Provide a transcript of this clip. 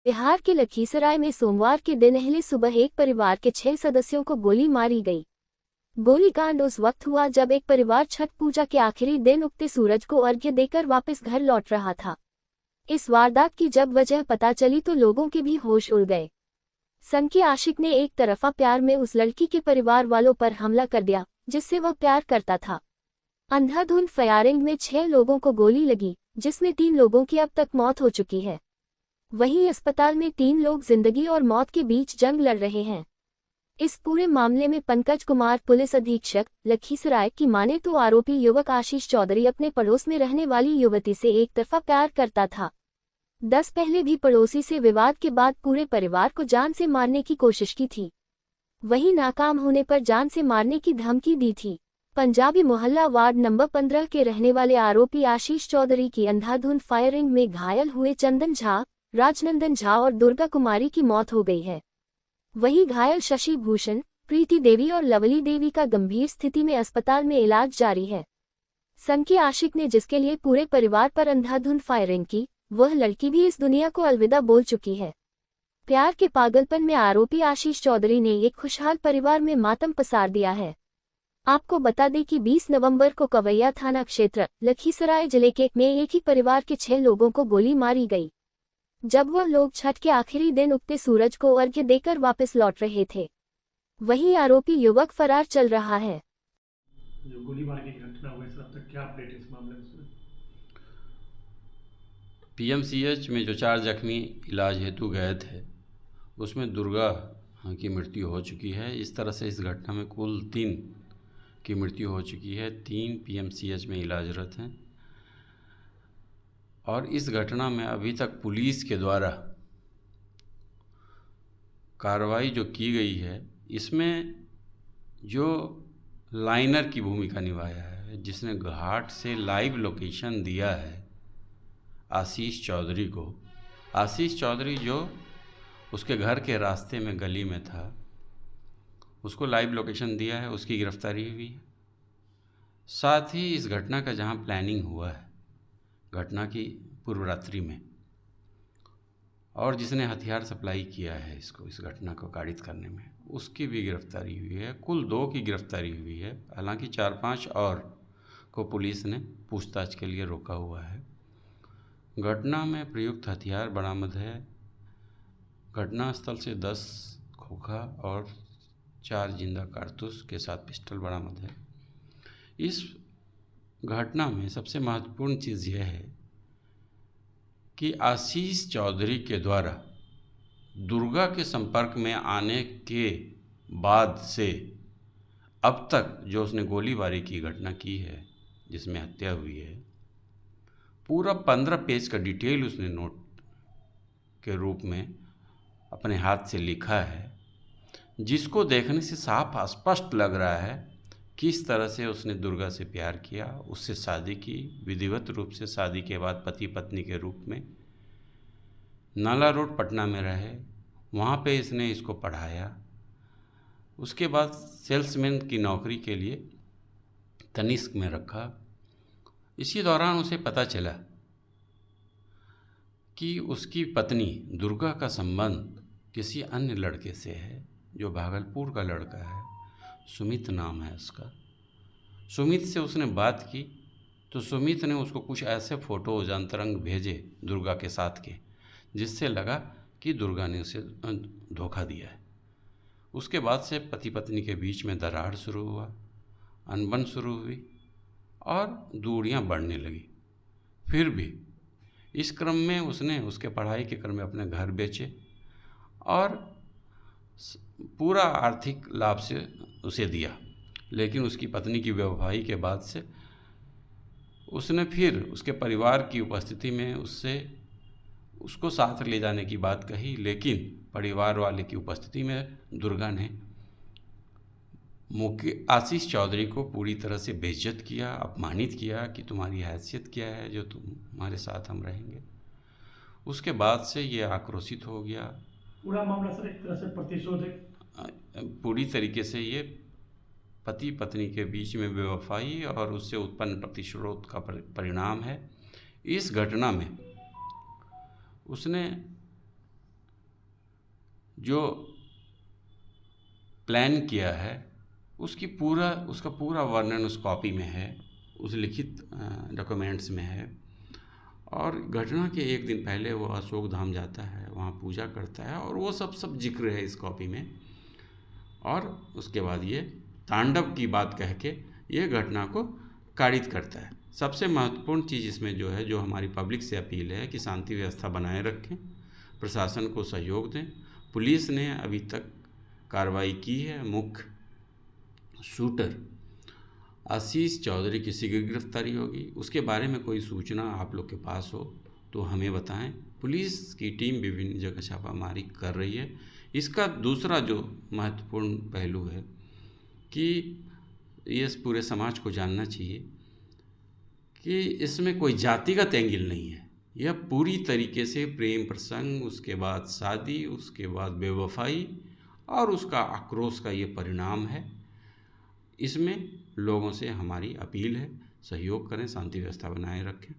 बिहार के लखीसराय में सोमवार के दिन अहले सुबह एक परिवार के 6 सदस्यों को गोली मारी गई। गोलीकांड उस वक्त हुआ जब एक परिवार छठ पूजा के आखिरी दिन उगते सूरज को अर्घ्य देकर वापस घर लौट रहा था। इस वारदात की जब वजह पता चली तो लोगों के भी होश उड़ गए। सनकी आशिक ने एक तरफा प्यार में उस लड़की के परिवार वालों पर हमला कर दिया जिससे वह प्यार करता था। अंधाधुंध फायरिंग में 6 लोगों को गोली लगी, जिसमें 3 लोगों की अब तक मौत हो चुकी है। वहीं अस्पताल में 3 लोग जिंदगी और मौत के बीच जंग लड़ रहे हैं। इस पूरे मामले में पंकज कुमार, पुलिस अधीक्षक लखीसराय की माने तो आरोपी युवक आशीष चौधरी अपने पड़ोस में रहने वाली युवती से एक तरफा प्यार करता था। 10 पहले भी पड़ोसी से विवाद के बाद पूरे परिवार को जान से मारने की कोशिश की थी। वहीं नाकाम होने पर जान से मारने की धमकी दी थी। पंजाबी मोहल्ला वार्ड नंबर 15 के रहने वाले आरोपी आशीष चौधरी की अंधाधुंध फायरिंग में घायल हुए चंदन झा, राजनंदन झा और दुर्गा कुमारी की मौत हो गई है। वहीं घायल शशि भूषण, प्रीति देवी और लवली देवी का गंभीर स्थिति में अस्पताल में इलाज जारी है। सनकी आशिक ने जिसके लिए पूरे परिवार पर अंधाधुंध फायरिंग की, वह लड़की भी इस दुनिया को अलविदा बोल चुकी है। प्यार के पागलपन में आरोपी आशीष चौधरी ने एक खुशहाल परिवार में मातम पसार दिया है। आपको बता दें कि 20 नवंबर को कवैया थाना क्षेत्र लखीसराय जिले के में एक ही परिवार के 6 लोगों को गोली मारी गई, जब वह लोग छठ के आखिरी दिन उगते सूरज को अर्घ्य देकर वापस लौट रहे थे। वहीं आरोपी युवक फरार चल रहा है। जो गोलीबारी की घटना हुई, अब तक क्या अपडेट है इस मामले में? पीएमसीएच में जो 4 जख्मी इलाज हेतु गए थे, उसमें दुर्गा की मृत्यु हो चुकी है। इस तरह से इस घटना में कुल 3 की मृत्यु हो चुकी है। 3 पीएमसीएच में इलाजरत हैं। और इस घटना में अभी तक पुलिस के द्वारा कार्रवाई जो की गई है, इसमें जो लाइनर की भूमिका निभाया है, जिसने घाट से लाइव लोकेशन दिया है आशीष चौधरी को, आशीष चौधरी जो उसके घर के रास्ते में गली में था, उसको लाइव लोकेशन दिया है, उसकी गिरफ्तारी हुई है। साथ ही इस घटना का जहां प्लानिंग हुआ है, घटना की पूर्व रात्रि में, और जिसने हथियार सप्लाई किया है इसको, इस घटना को कारित करने में, उसकी भी गिरफ्तारी हुई है। कुल 2 की गिरफ्तारी हुई है। हालांकि 4-5 और को पुलिस ने पूछताछ के लिए रोका हुआ है। घटना में प्रयुक्त हथियार बरामद है। घटनास्थल से 10 खोखा और 4 जिंदा कारतूस के साथ पिस्टल बरामद है। इस घटना में सबसे महत्वपूर्ण चीज़ यह है कि आशीष चौधरी के द्वारा दुर्गा के संपर्क में आने के बाद से अब तक जो उसने गोलीबारी की घटना की है, जिसमें हत्या हुई है, पूरा 15 पेज का डिटेल उसने नोट के रूप में अपने हाथ से लिखा है, जिसको देखने से साफ स्पष्ट लग रहा है किस तरह से उसने दुर्गा से प्यार किया, उससे शादी की, विधिवत रूप से शादी के बाद पति पत्नी के रूप में नाला रोड पटना में रहे। वहाँ पे इसने इसको पढ़ाया। उसके बाद सेल्समैन की नौकरी के लिए तनिष्क में रखा। इसी दौरान उसे पता चला कि उसकी पत्नी दुर्गा का संबंध किसी अन्य लड़के से है, जो भागलपुर का लड़का है, सुमित नाम है उसका। सुमित से उसने बात की तो सुमित ने उसको कुछ ऐसे फ़ोटोज़ अंतरंग भेजे दुर्गा के साथ के, जिससे लगा कि दुर्गा ने उसे धोखा दिया है। उसके बाद से पति पत्नी के बीच में दरार शुरू हुआ, अनबन शुरू हुई और दूरियां बढ़ने लगी। फिर भी इस क्रम में उसने उसके पढ़ाई के क्रम में अपने घर बेचे और पूरा आर्थिक लाभ से उसे दिया। लेकिन उसकी पत्नी की बेवफाई के बाद से उसने फिर उसके परिवार की उपस्थिति में उसको साथ ले जाने की बात कही, लेकिन परिवार वाले की उपस्थिति में दुर्गा ने आशीष चौधरी को पूरी तरह से बेइज्जत किया, अपमानित किया कि तुम्हारी हैसियत क्या है जो तुम्हारे साथ हम रहेंगे। उसके बाद से ये आक्रोशित हो गया। पूरा मामला सर एक तरह से प्रतिशोध है, पूरी तरीके से ये पति पत्नी के बीच में बेवफाई और उससे उत्पन्न प्रतिशोध का परिणाम है। इस घटना में उसने जो प्लान किया है उसका पूरा वर्णन उस कॉपी में है, उस लिखित डॉक्यूमेंट्स में है। और घटना के एक दिन पहले वो अशोक धाम जाता है, वहाँ पूजा करता है और वो सब जिक्र है इस कॉपी में। और उसके बाद ये तांडव की बात कह के ये घटना को कारित करता है। सबसे महत्वपूर्ण चीज़ इसमें जो है, जो हमारी पब्लिक से अपील है कि शांति व्यवस्था बनाए रखें, प्रशासन को सहयोग दें। पुलिस ने अभी तक कार्रवाई की है। मुख्य शूटर आशीष चौधरी की शीघ्र गिरफ्तारी होगी। उसके बारे में कोई सूचना आप लोग के पास हो तो हमें बताएं। पुलिस की टीम विभिन्न जगह छापामारी कर रही है। इसका दूसरा जो महत्वपूर्ण पहलू है कि ये पूरे समाज को जानना चाहिए कि इसमें कोई जातिगत एंगल नहीं है। यह पूरी तरीके से प्रेम प्रसंग, उसके बाद शादी, उसके बाद बेवफाई और उसका आक्रोश का ये परिणाम है। इसमें लोगों से हमारी अपील है, सहयोग करें, शांति व्यवस्था बनाए रखें।